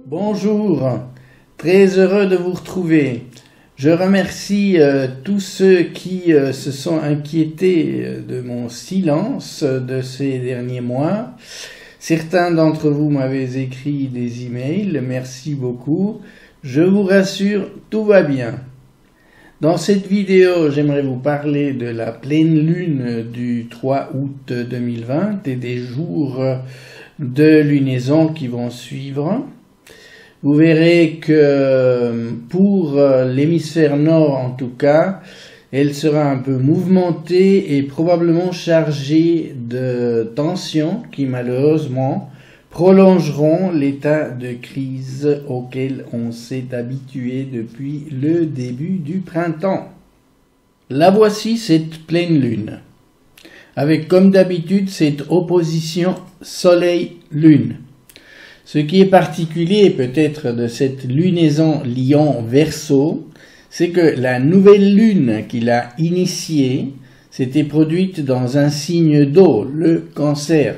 Bonjour, très heureux de vous retrouver. Je remercie tous ceux qui se sont inquiétés de mon silence de ces derniers mois. Certains d'entre vous m'avaient écrit des emails, merci beaucoup. Je vous rassure, tout va bien. Dans cette vidéo, j'aimerais vous parler de la pleine lune du 3 août 2020 et des jours de lunaison qui vont suivre. Vous verrez que pour l'hémisphère nord en tout cas, elle sera un peu mouvementée et probablement chargée de tensions qui malheureusement prolongeront l'état de crise auquel on s'est habitué depuis le début du printemps. La voici cette pleine lune, avec comme d'habitude cette opposition soleil-lune. Ce qui est particulier peut-être de cette lunaison Lion-Verseau, c'est que la nouvelle lune qu'il a initiée s'était produite dans un signe d'eau, le Cancer.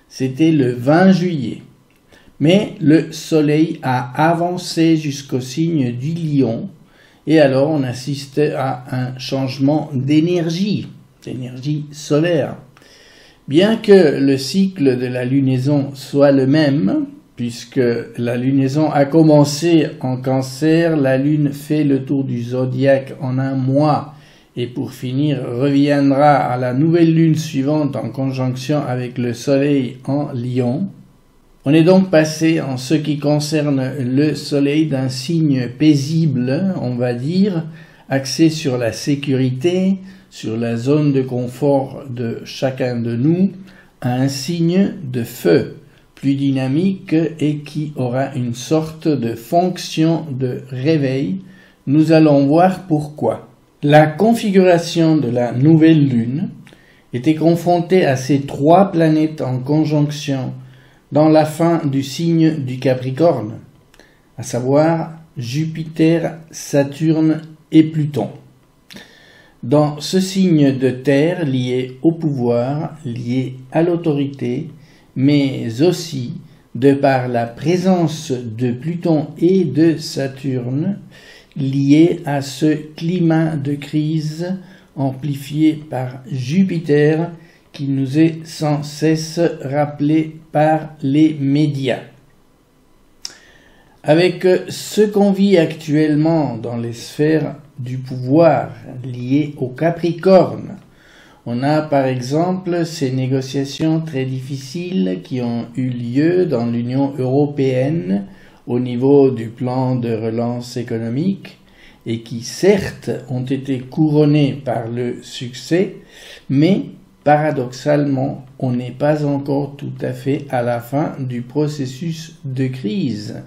C'était le 20 juillet. Mais le soleil a avancé jusqu'au signe du Lion, et alors on assiste à un changement d'énergie solaire. Bien que le cycle de la lunaison soit le même, puisque la lunaison a commencé en Cancer, la lune fait le tour du zodiaque en un mois et pour finir reviendra à la nouvelle lune suivante en conjonction avec le soleil en Lion. On est donc passé en ce qui concerne le soleil d'un signe paisible, on va dire, axé sur la sécurité, sur la zone de confort de chacun de nous, à un signe de feu, plus dynamique et qui aura une sorte de fonction de réveil. Nous allons voir pourquoi. La configuration de la nouvelle lune était confrontée à ces trois planètes en conjonction dans la fin du signe du Capricorne, à savoir Jupiter, Saturne et Pluton. Dans ce signe de terre lié au pouvoir, lié à l'autorité, mais aussi de par la présence de Pluton et de Saturne, lié à ce climat de crise amplifié par Jupiter qui nous est sans cesse rappelé par les médias. Avec ce qu'on vit actuellement dans les sphères du pouvoir liées au Capricorne, on a par exemple ces négociations très difficiles qui ont eu lieu dans l'Union européenne au niveau du plan de relance économique et qui certes ont été couronnées par le succès, mais paradoxalement on n'est pas encore tout à fait à la fin du processus de crise.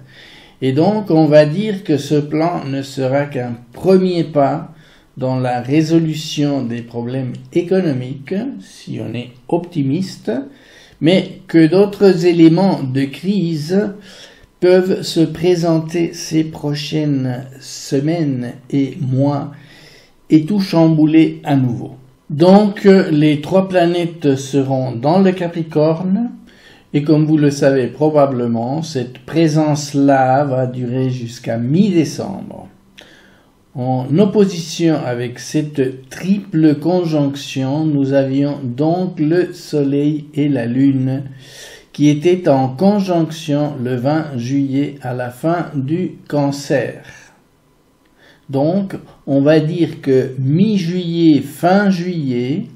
Et donc on va dire que ce plan ne sera qu'un premier pas dans la résolution des problèmes économiques, si on est optimiste, mais que d'autres éléments de crise peuvent se présenter ces prochaines semaines et mois et tout chambouler à nouveau. Donc les trois planètes seront dans le Capricorne et comme vous le savez probablement, cette présence-là va durer jusqu'à mi-décembre. En opposition avec cette triple conjonction, nous avions donc le Soleil et la Lune qui étaient en conjonction le 20 juillet à la fin du Cancer. Donc, on va dire que mi-juillet, fin juillet,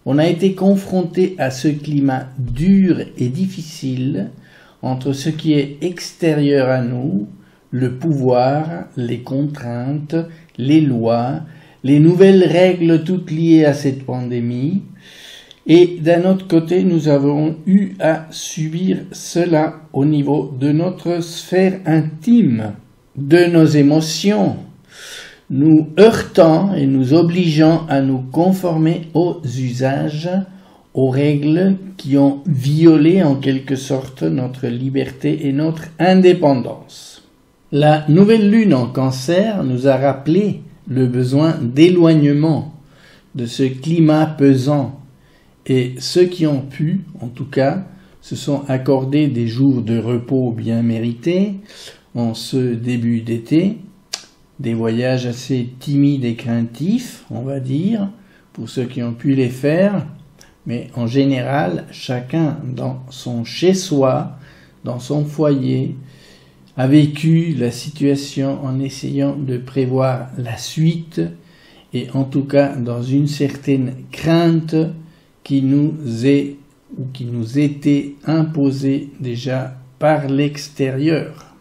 on a été confronté à ce climat dur et difficile entre ce qui est extérieur à nous, le pouvoir, les contraintes, les lois, les nouvelles règles toutes liées à cette pandémie. Et d'un autre côté, nous avons eu à subir cela au niveau de notre sphère intime, de nos émotions, nous heurtant et nous obligeant à nous conformer aux usages, aux règles qui ont violé en quelque sorte notre liberté et notre indépendance. La nouvelle lune en Cancer nous a rappelé le besoin d'éloignement de ce climat pesant et ceux qui ont pu, en tout cas, se sont accordés des jours de repos bien mérités en ce début d'été, des voyages assez timides et craintifs, on va dire, pour ceux qui ont pu les faire, mais en général, chacun dans son chez-soi, dans son foyer, a vécu la situation en essayant de prévoir la suite et en tout cas dans une certaine crainte qui nous est ou qui nous était imposée déjà par l'extérieur,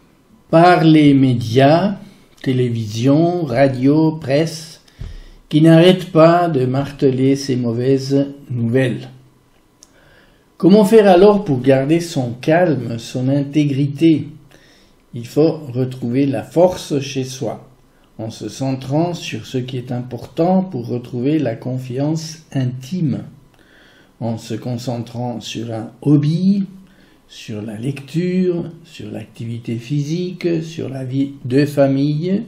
par les médias, télévision, radio, presse, qui n'arrête pas de marteler ces mauvaises nouvelles. Comment faire alors pour garder son calme, son intégrité? Il faut retrouver la force chez soi, en se centrant sur ce qui est important pour retrouver la confiance intime, en se concentrant sur un hobby, sur la lecture, sur l'activité physique, sur la vie de famille,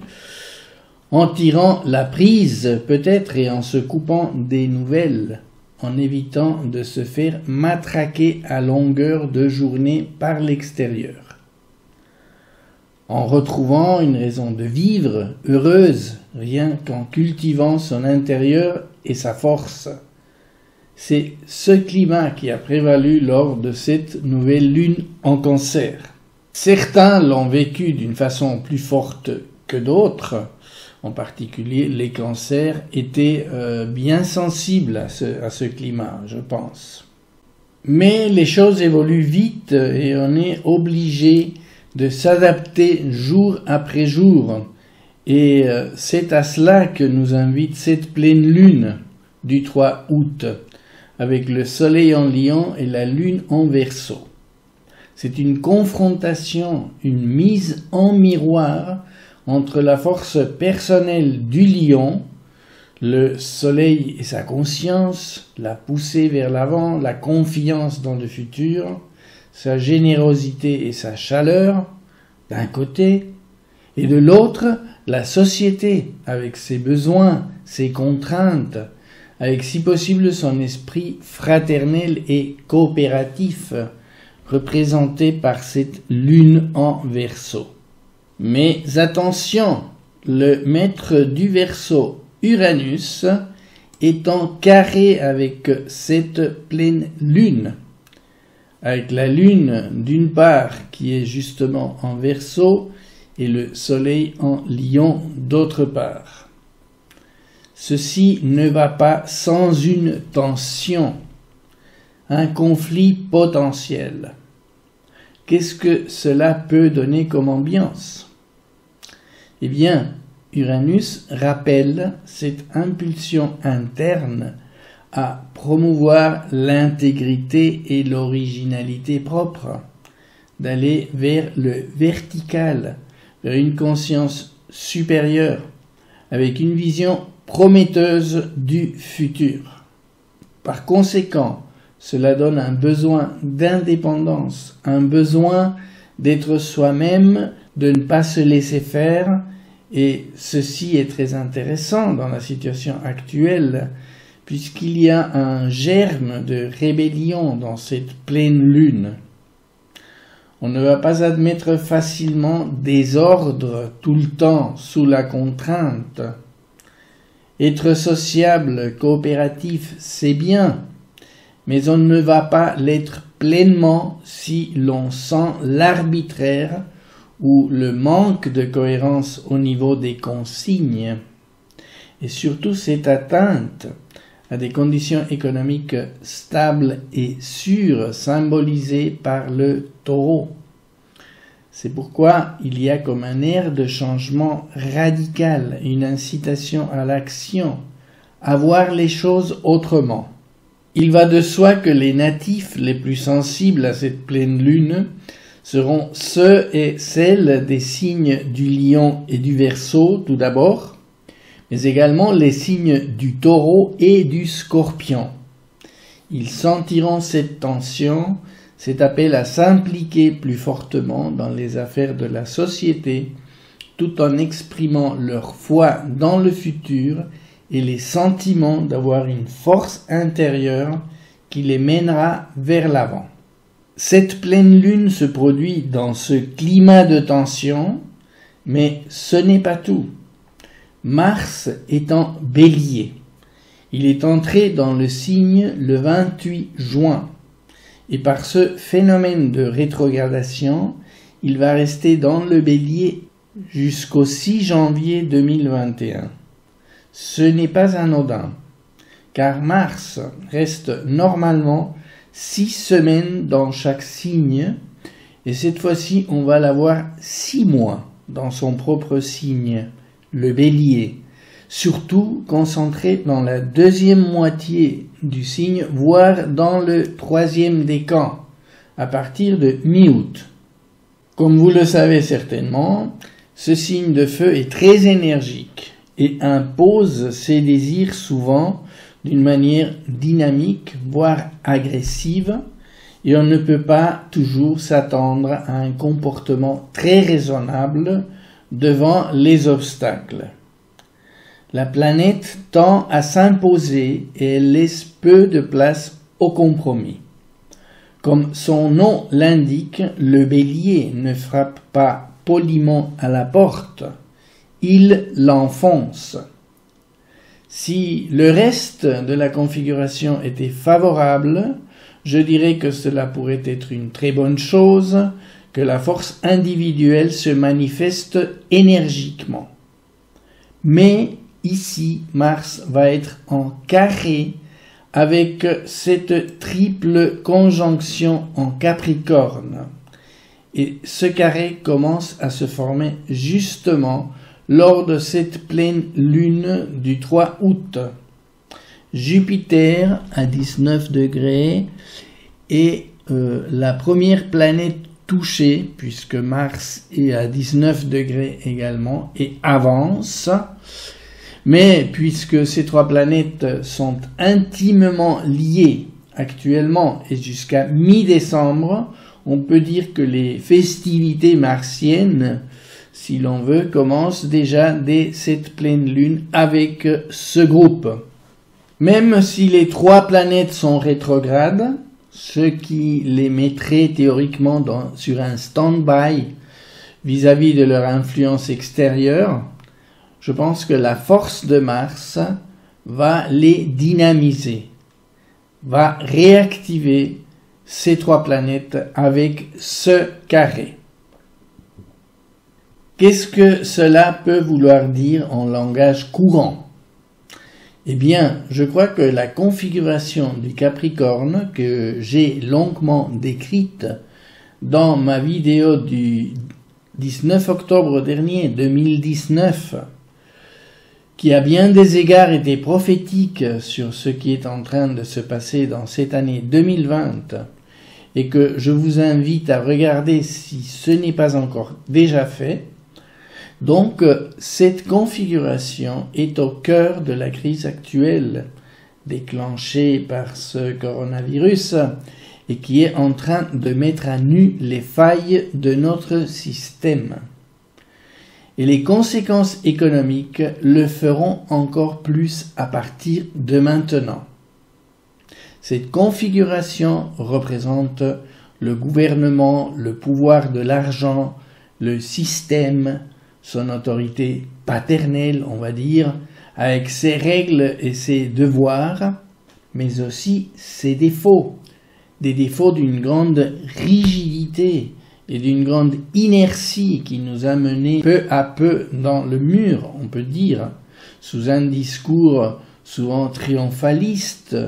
en tirant la prise peut-être et en se coupant des nouvelles, en évitant de se faire matraquer à longueur de journée par l'extérieur, en retrouvant une raison de vivre heureuse rien qu'en cultivant son intérieur et sa force. C'est ce climat qui a prévalu lors de cette nouvelle lune en Cancer. Certains l'ont vécu d'une façon plus forte que d'autres. En particulier, les cancers étaient bien sensibles à ce climat, je pense. Mais les choses évoluent vite et on est obligé de s'adapter jour après jour. Et c'est à cela que nous invite cette pleine lune du 3 août, avec le soleil en Lion et la lune en Verseau. C'est une confrontation, une mise en miroir entre la force personnelle du lion, le soleil et sa conscience, la poussée vers l'avant, la confiance dans le futur, sa générosité et sa chaleur, d'un côté, et de l'autre, la société, avec ses besoins, ses contraintes, avec si possible son esprit fraternel et coopératif, représenté par cette lune en Verseau. Mais attention, le maître du Verseau, Uranus, est en carré avec cette pleine lune, avec la lune d'une part qui est justement en Verseau et le soleil en Lion d'autre part. Ceci ne va pas sans une tension, un conflit potentiel. Qu'est-ce que cela peut donner comme ambiance? Eh bien, Uranus rappelle cette impulsion interne à promouvoir l'intégrité et l'originalité propre, d'aller vers le vertical, vers une conscience supérieure, avec une vision prometteuse du futur. Par conséquent, cela donne un besoin d'indépendance, un besoin d'être soi-même, de ne pas se laisser faire, et ceci est très intéressant dans la situation actuelle, puisqu'il y a un germe de rébellion dans cette pleine lune. On ne va pas admettre facilement des ordres tout le temps sous la contrainte. Être sociable, coopératif, c'est bien, mais on ne va pas l'être pleinement si l'on sent l'arbitraire ou le manque de cohérence au niveau des consignes. Et surtout cette atteinte à des conditions économiques stables et sûres symbolisées par le taureau. C'est pourquoi il y a comme un air de changement radical, une incitation à l'action, à voir les choses autrement. Il va de soi que les natifs les plus sensibles à cette pleine lune seront ceux et celles des signes du Lion et du Verseau tout d'abord, mais également les signes du Taureau et du Scorpion. Ils sentiront cette tension, cet appel à s'impliquer plus fortement dans les affaires de la société, tout en exprimant leur foi dans le futur et les sentiments d'avoir une force intérieure qui les mènera vers l'avant. Cette pleine lune se produit dans ce climat de tension, mais ce n'est pas tout. Mars est en Bélier. Il est entré dans le signe le 28 juin. Et par ce phénomène de rétrogradation, il va rester dans le Bélier jusqu'au 6 janvier 2021. Ce n'est pas anodin, car Mars reste normalement 6 semaines dans chaque signe, et cette fois-ci on va l'avoir 6 mois dans son propre signe, le Bélier, surtout concentré dans la deuxième moitié du signe, voire dans le troisième décan, à partir de mi-août. Comme vous le savez certainement, ce signe de feu est très énergique et impose ses désirs souvent d'une manière dynamique, voire agressive, et on ne peut pas toujours s'attendre à un comportement très raisonnable devant les obstacles. La planète tend à s'imposer et elle laisse peu de place au compromis. Comme son nom l'indique, le Bélier ne frappe pas poliment à la porte, il l'enfonce. Si le reste de la configuration était favorable, je dirais que cela pourrait être une très bonne chose, que la force individuelle se manifeste énergiquement. Mais ici, Mars va être en carré avec cette triple conjonction en Capricorne. Et ce carré commence à se former justement lors de cette pleine lune du 3 août. Jupiter à 19 degrés est la première planète touchée, puisque Mars est à 19 degrés également et avance. Mais puisque ces trois planètes sont intimement liées actuellement et jusqu'à mi-décembre, on peut dire que les festivités martiennes, si l'on veut, commencent déjà dès cette pleine lune avec ce groupe. Même si les trois planètes sont rétrogrades, ce qui les mettrait théoriquement sur un stand-by vis-à-vis de leur influence extérieure, je pense que la force de Mars va les dynamiser, va réactiver ces trois planètes avec ce carré. Qu'est-ce que cela peut vouloir dire en langage courant? Eh bien, je crois que la configuration du Capricorne, que j'ai longuement décrite dans ma vidéo du 19 octobre dernier, 2019, qui à bien des égards était prophétique sur ce qui est en train de se passer dans cette année 2020, et que je vous invite à regarder si ce n'est pas encore déjà fait. Donc, cette configuration est au cœur de la crise actuelle, déclenchée par ce coronavirus, et qui est en train de mettre à nu les failles de notre système. Et les conséquences économiques le feront encore plus à partir de maintenant. Cette configuration représente le gouvernement, le pouvoir de l'argent, le système, son autorité paternelle, on va dire, avec ses règles et ses devoirs, mais aussi ses défauts, des défauts d'une grande rigidité et d'une grande inertie qui nous a menés peu à peu dans le mur, on peut dire, sous un discours souvent triomphaliste,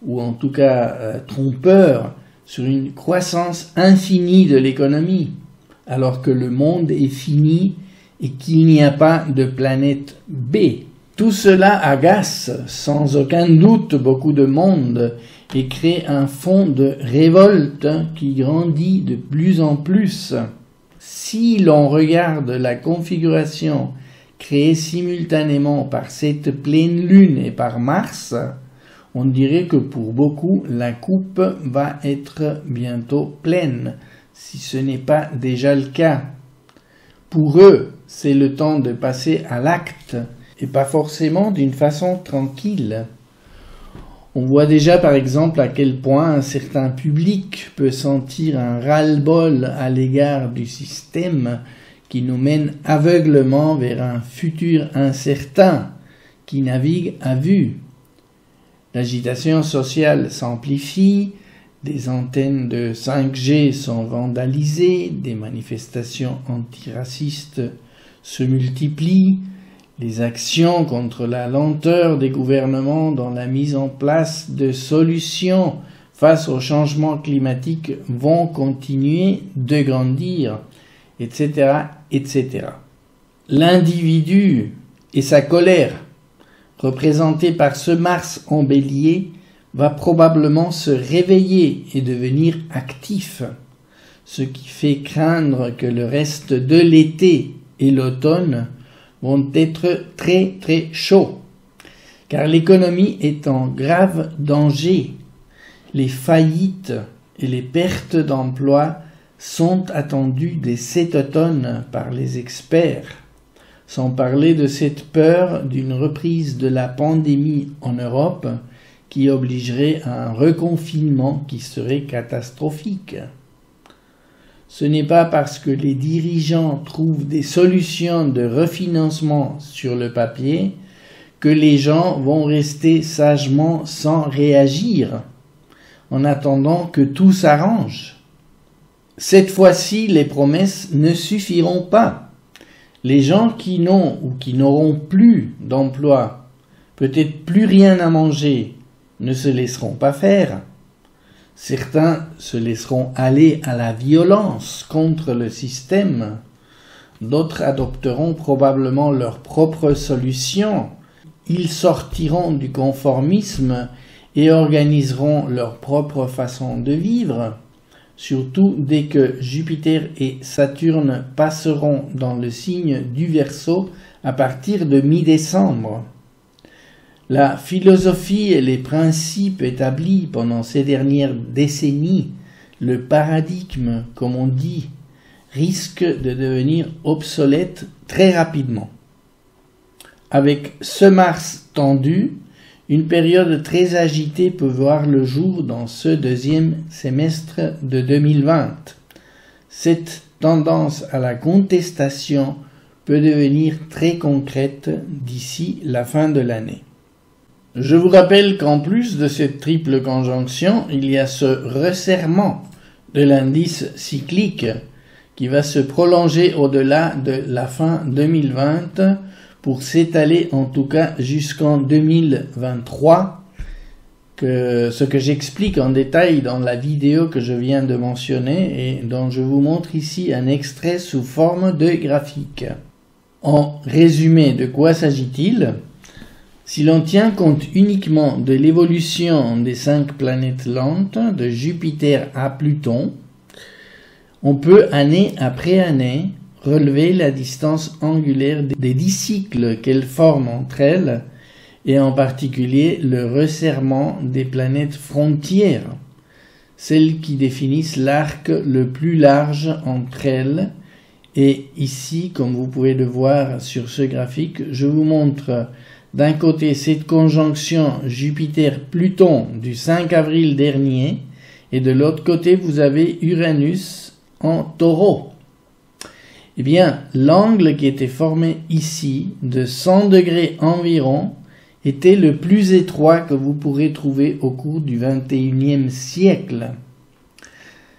ou en tout cas trompeur, sur une croissance infinie de l'économie, alors que le monde est fini et qu'il n'y a pas de planète B. Tout cela agace sans aucun doute beaucoup de monde et crée un fond de révolte qui grandit de plus en plus. Si l'on regarde la configuration créée simultanément par cette pleine lune et par Mars, on dirait que pour beaucoup la coupe va être bientôt pleine, si ce n'est pas déjà le cas. Pour eux, c'est le temps de passer à l'acte, et pas forcément d'une façon tranquille. On voit déjà par exemple à quel point un certain public peut sentir un ras-le-bol à l'égard du système qui nous mène aveuglement vers un futur incertain qui navigue à vue. L'agitation sociale s'amplifie, des antennes de 5G sont vandalisées, des manifestations antiracistes se multiplient, les actions contre la lenteur des gouvernements dans la mise en place de solutions face au changement climatique vont continuer de grandir, etc., etc. L'individu et sa colère, représentés par ce Mars en Bélier, va probablement se réveiller et devenir actif, ce qui fait craindre que le reste de l'été et l'automne vont être très très chauds, car l'économie est en grave danger. Les faillites et les pertes d'emplois sont attendues dès cet automne par les experts, sans parler de cette peur d'une reprise de la pandémie en Europe qui obligerait à un reconfinement qui serait catastrophique. Ce n'est pas parce que les dirigeants trouvent des solutions de refinancement sur le papier que les gens vont rester sagement sans réagir, en attendant que tout s'arrange. Cette fois-ci, les promesses ne suffiront pas. Les gens qui n'ont ou qui n'auront plus d'emploi, peut-être plus rien à manger, ne se laisseront pas faire. Certains se laisseront aller à la violence contre le système. D'autres adopteront probablement leurs propres solutions. Ils sortiront du conformisme et organiseront leur propre façon de vivre, surtout dès que Jupiter et Saturne passeront dans le signe du Verseau à partir de mi-décembre. La philosophie et les principes établis pendant ces dernières décennies, le paradigme, comme on dit, risquent de devenir obsolètes très rapidement. Avec ce Mars tendu, une période très agitée peut voir le jour dans ce deuxième semestre de 2020. Cette tendance à la contestation peut devenir très concrète d'ici la fin de l'année. Je vous rappelle qu'en plus de cette triple conjonction, il y a ce resserrement de l'indice cyclique qui va se prolonger au-delà de la fin 2020 pour s'étaler en tout cas jusqu'en 2023, ce que j'explique en détail dans la vidéo que je viens de mentionner et dont je vous montre ici un extrait sous forme de graphique. En résumé, de quoi s'agit-il ? Si l'on tient compte uniquement de l'évolution des 5 planètes lentes, de Jupiter à Pluton, on peut année après année relever la distance angulaire des 10 cycles qu'elles forment entre elles, et en particulier le resserrement des planètes frontières, celles qui définissent l'arc le plus large entre elles. Et ici, comme vous pouvez le voir sur ce graphique, je vous montre d'un côté cette conjonction Jupiter-Pluton du 5 avril dernier, et de l'autre côté vous avez Uranus en Taureau. Eh bien, l'angle qui était formé ici, de 100 degrés environ, était le plus étroit que vous pourrez trouver au cours du XXIe siècle.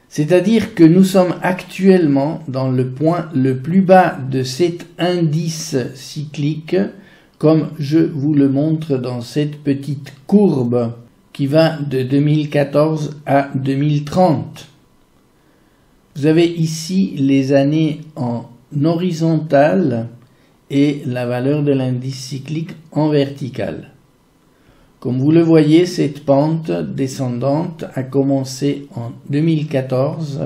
C'est-à-dire que nous sommes actuellement dans le point le plus bas de cet indice cyclique, comme je vous le montre dans cette petite courbe qui va de 2014 à 2030. Vous avez ici les années en horizontal et la valeur de l'indice cyclique en vertical. Comme vous le voyez, cette pente descendante a commencé en 2014,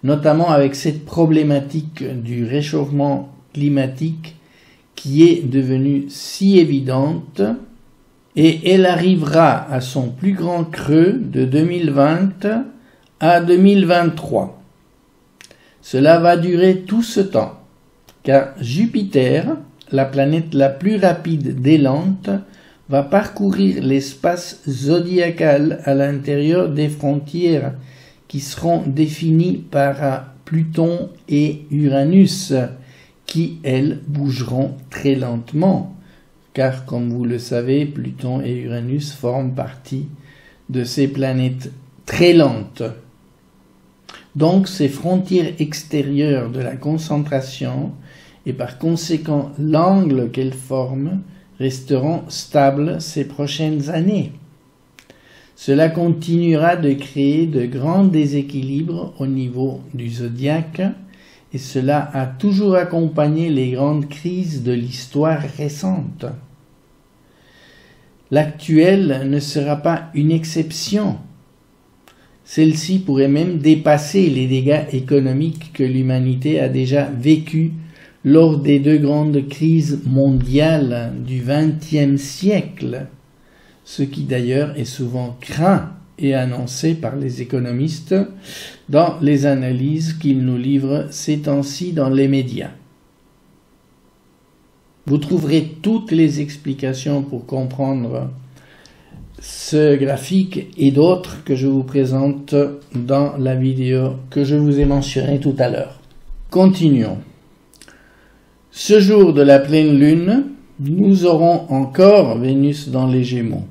notamment avec cette problématique du réchauffement climatique qui est devenue si évidente, et elle arrivera à son plus grand creux de 2020 à 2023. Cela va durer tout ce temps, car Jupiter, la planète la plus rapide des lentes, va parcourir l'espace zodiacal à l'intérieur des frontières qui seront définies par Pluton et Uranus, qui, elles, bougeront très lentement, car, comme vous le savez, Pluton et Uranus forment partie de ces planètes très lentes. Donc, ces frontières extérieures de la concentration, et par conséquent l'angle qu'elles forment, resteront stables ces prochaines années. Cela continuera de créer de grands déséquilibres au niveau du zodiaque, et cela a toujours accompagné les grandes crises de l'histoire récente. L'actuelle ne sera pas une exception. Celle-ci pourrait même dépasser les dégâts économiques que l'humanité a déjà vécus lors des deux grandes crises mondiales du XXe siècle, ce qui d'ailleurs est souvent craint et annoncé par les économistes dans les analyses qu'ils nous livrent ces temps-ci dans les médias. Vous trouverez toutes les explications pour comprendre ce graphique et d'autres que je vous présente dans la vidéo que je vous ai mentionnée tout à l'heure. Continuons. Ce jour de la pleine lune, nous aurons encore Vénus dans les Gémeaux.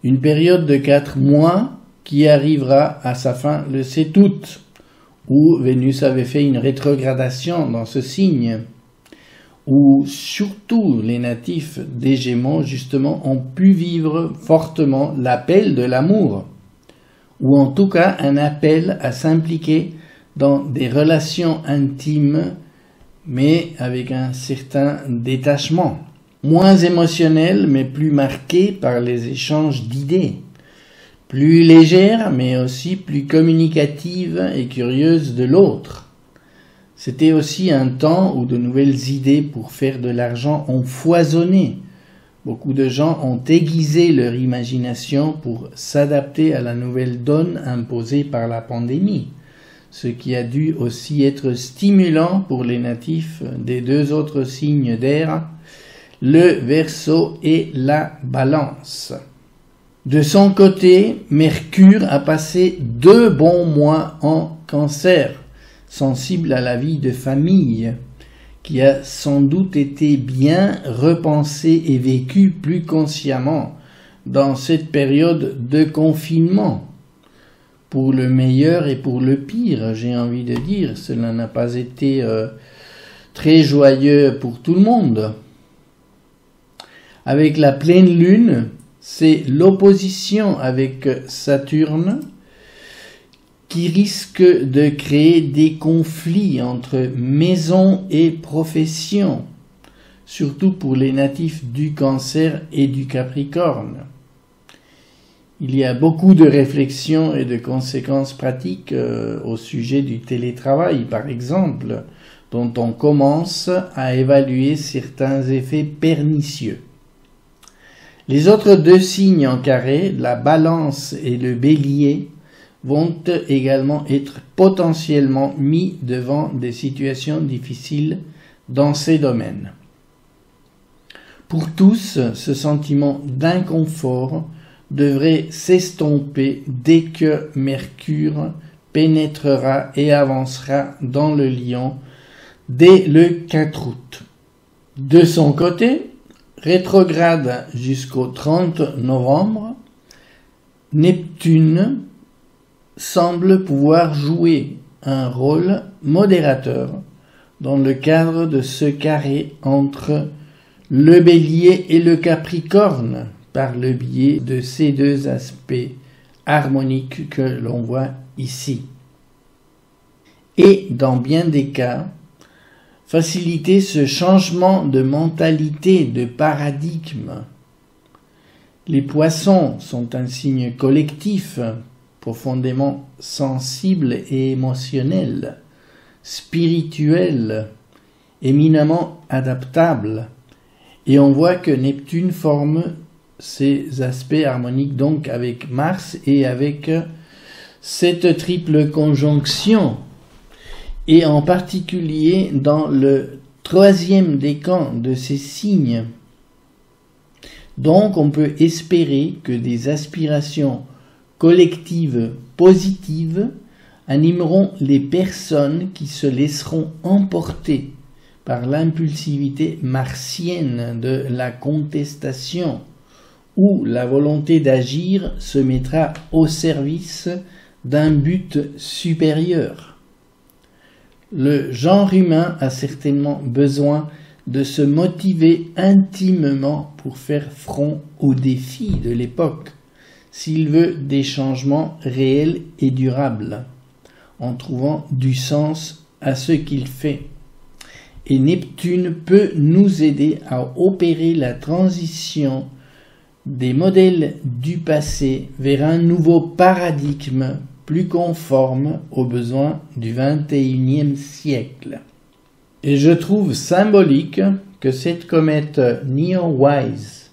Une période de 4 mois qui arrivera à sa fin le 7 août, où Vénus avait fait une rétrogradation dans ce signe, où surtout les natifs des Gémeaux, justement, ont pu vivre fortement l'appel de l'amour, ou en tout cas un appel à s'impliquer dans des relations intimes, mais avec un certain détachement, moins émotionnel, mais plus marqué par les échanges d'idées, plus légère, mais aussi plus communicative et curieuse de l'autre. C'était aussi un temps où de nouvelles idées pour faire de l'argent ont foisonné. Beaucoup de gens ont aiguisé leur imagination pour s'adapter à la nouvelle donne imposée par la pandémie, ce qui a dû aussi être stimulant pour les natifs des deux autres signes d'air, le Verseau et la Balance. De son côté, Mercure a passé 2 bons mois en Cancer, sensible à la vie de famille, qui a sans doute été bien repensée et vécue plus consciemment dans cette période de confinement. Pour le meilleur et pour le pire, j'ai envie de dire, cela n'a pas été très joyeux pour tout le monde. Avec la pleine lune, c'est l'opposition avec Saturne qui risque de créer des conflits entre maison et profession, surtout pour les natifs du Cancer et du Capricorne. Il y a beaucoup de réflexions et de conséquences pratiques au sujet du télétravail, par exemple, dont on commence à évaluer certains effets pernicieux. Les autres 2 signes en carré, la Balance et le Bélier, vont également être potentiellement mis devant des situations difficiles dans ces domaines. Pour tous, ce sentiment d'inconfort devrait s'estomper dès que Mercure pénétrera et avancera dans le Lion dès le 4 août. De son côté, rétrograde jusqu'au 30 novembre, Neptune semble pouvoir jouer un rôle modérateur dans le cadre de ce carré entre le Bélier et le Capricorne par le biais de ces 2 aspects harmoniques que l'on voit ici. Et dans bien des cas, faciliter ce changement de mentalité, de paradigme. Les Poissons sont un signe collectif, profondément sensible et émotionnel, spirituel, éminemment adaptable. Et on voit que Neptune forme ces aspects harmoniques donc avec Mars et avec cette triple conjonction. Et en particulier dans le 3e décan de ces signes. Donc on peut espérer que des aspirations collectives positives animeront les personnes qui se laisseront emporter par l'impulsivité martienne de la contestation, où la volonté d'agir se mettra au service d'un but supérieur. Le genre humain a certainement besoin de se motiver intimement pour faire front aux défis de l'époque, s'il veut des changements réels et durables, en trouvant du sens à ce qu'il fait. Et Neptune peut nous aider à opérer la transition des modèles du passé vers un nouveau paradigme plus conforme aux besoins du XXIe siècle. Et je trouve symbolique que cette comète Neowise,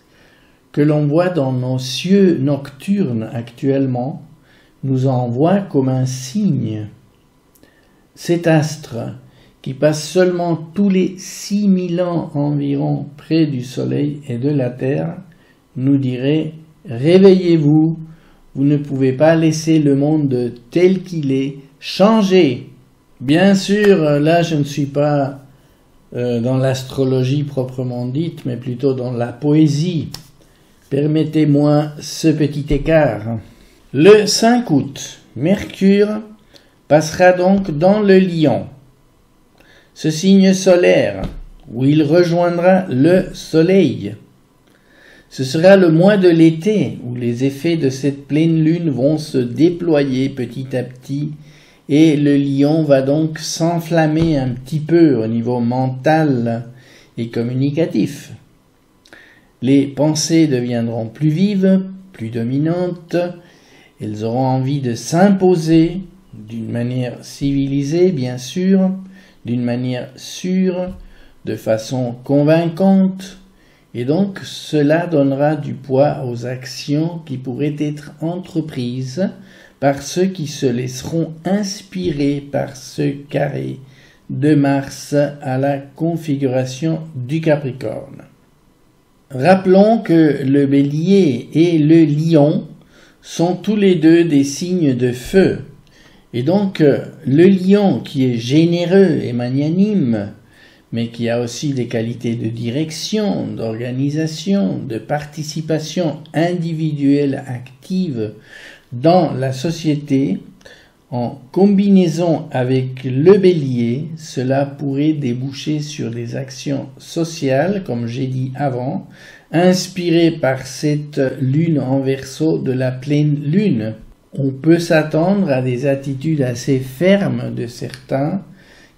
que l'on voit dans nos cieux nocturnes actuellement, nous envoie comme un signe. Cet astre, qui passe seulement tous les 6000 ans environ près du Soleil et de la Terre, nous dirait « Réveillez-vous, vous ne pouvez pas laisser le monde tel qu'il est, changez !» Bien sûr, là je ne suis pas dans l'astrologie proprement dite, mais plutôt dans la poésie. Permettez-moi ce petit écart. Le 5 août, Mercure passera donc dans le Lion, ce signe solaire, où il rejoindra le Soleil. Ce sera le mois de l'été, où les effets de cette pleine lune vont se déployer petit à petit, et le Lion va donc s'enflammer un petit peu au niveau mental et communicatif. Les pensées deviendront plus vives, plus dominantes, elles auront envie de s'imposer d'une manière civilisée, bien sûr, d'une manière sûre, de façon convaincante, et donc cela donnera du poids aux actions qui pourraient être entreprises par ceux qui se laisseront inspirer par ce carré de Mars à la configuration du Capricorne. Rappelons que le Bélier et le Lion sont tous les deux des signes de feu. Et donc, le Lion, qui est généreux et magnanime, mais qui a aussi des qualités de direction, d'organisation, de participation individuelle active dans la société, en combinaison avec le Bélier, cela pourrait déboucher sur des actions sociales, comme j'ai dit avant, inspirées par cette lune en Verseau de la pleine lune. On peut s'attendre à des attitudes assez fermes de certains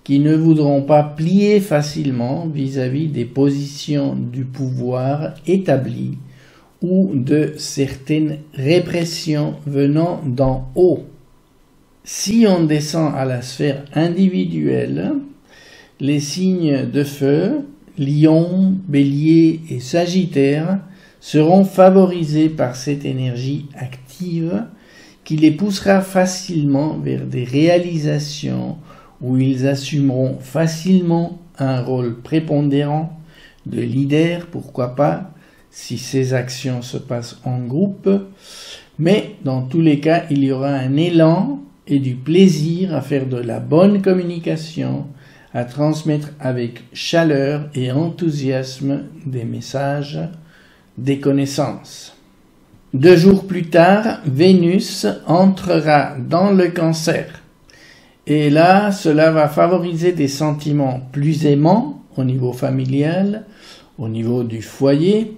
qui ne voudront pas plier facilement vis-à-vis des positions du pouvoir établies ou de certaines répressions venant d'en haut. Si on descend à la sphère individuelle, les signes de feu, Lion, Bélier et Sagittaire, seront favorisés par cette énergie active qui les poussera facilement vers des réalisations où ils assumeront facilement un rôle prépondérant de leader, pourquoi pas, si ces actions se passent en groupe, mais dans tous les cas, il y aura un élan et du plaisir à faire de la bonne communication, à transmettre avec chaleur et enthousiasme des messages, des connaissances. 2 jours plus tard, Vénus entrera dans le Cancer. Et là, cela va favoriser des sentiments plus aimants au niveau familial, au niveau du foyer,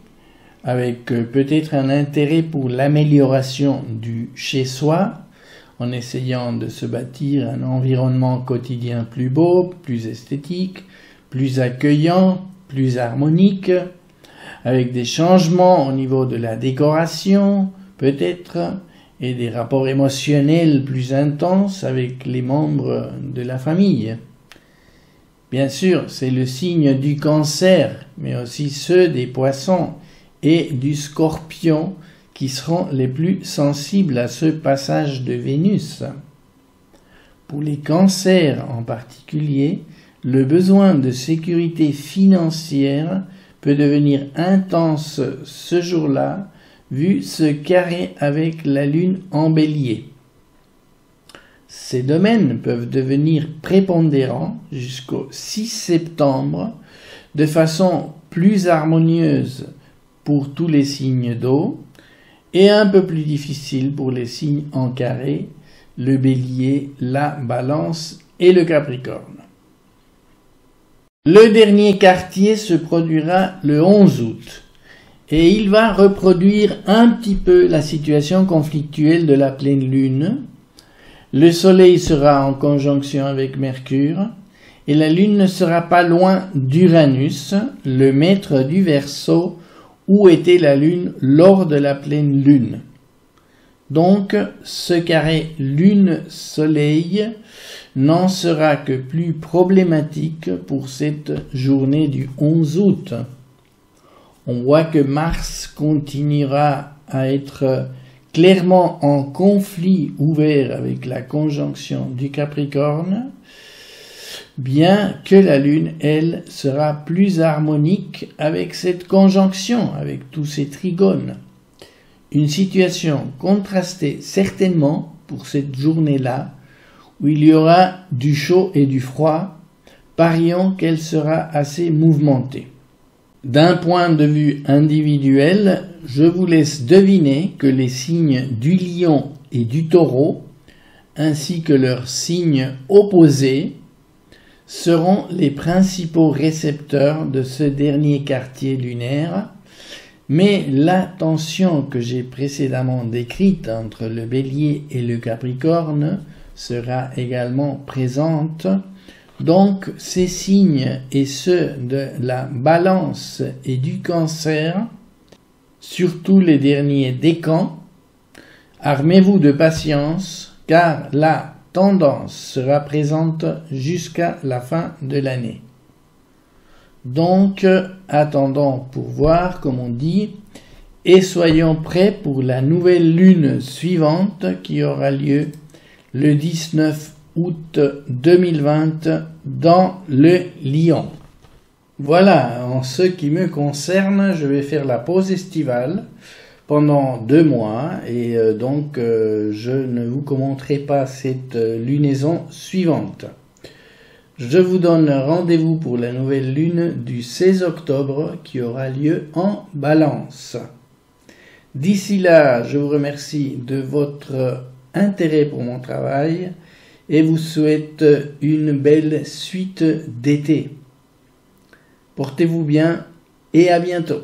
avec peut-être un intérêt pour l'amélioration du chez-soi, en essayant de se bâtir un environnement quotidien plus beau, plus esthétique, plus accueillant, plus harmonique, avec des changements au niveau de la décoration, peut-être, et des rapports émotionnels plus intenses avec les membres de la famille. Bien sûr, c'est le signe du Cancer, mais aussi ceux des Poissons et du Scorpion qui seront les plus sensibles à ce passage de Vénus. Pour les Cancers en particulier, le besoin de sécurité financière peut devenir intense ce jour-là, vu ce carré avec la Lune en Bélier. Ces domaines peuvent devenir prépondérants jusqu'au 6 septembre, de façon plus harmonieuse pour tous les signes d'eau, et un peu plus difficile pour les signes en carré, le Bélier, la Balance et le Capricorne. Le dernier quartier se produira le 11 août et il va reproduire un petit peu la situation conflictuelle de la pleine lune. Le soleil sera en conjonction avec Mercure et la lune ne sera pas loin d'Uranus, le maître du Verseau, où était la lune lors de la pleine lune. Donc, ce carré lune-soleil n'en sera que plus problématique pour cette journée du 11 août. On voit que Mars continuera à être clairement en conflit ouvert avec la conjonction du Capricorne, bien que la Lune, elle, sera plus harmonique avec cette conjonction, avec tous ces trigones. Une situation contrastée certainement pour cette journée-là, où il y aura du chaud et du froid, parions qu'elle sera assez mouvementée. D'un point de vue individuel, je vous laisse deviner que les signes du Lion et du Taureau, ainsi que leurs signes opposés, seront les principaux récepteurs de ce dernier quartier lunaire, mais la tension que j'ai précédemment décrite entre le Bélier et le Capricorne sera également présente. Donc ces signes et ceux de la Balance et du Cancer, surtout les derniers décans, armez-vous de patience car la tendance sera présente jusqu'à la fin de l'année. Donc attendons pour voir, comme on dit, et soyons prêts pour la nouvelle lune suivante qui aura lieu le 19 août 2020 dans le Lion. Voilà, en ce qui me concerne, je vais faire la pause estivale pendant 2 mois et donc je ne vous commenterai pas cette lunaison suivante. Je vous donne rendez-vous pour la nouvelle lune du 16 octobre qui aura lieu en Balance. D'ici là, je vous remercie de votre intérêt pour mon travail et vous souhaite une belle suite d'été. Portez-vous bien et à bientôt.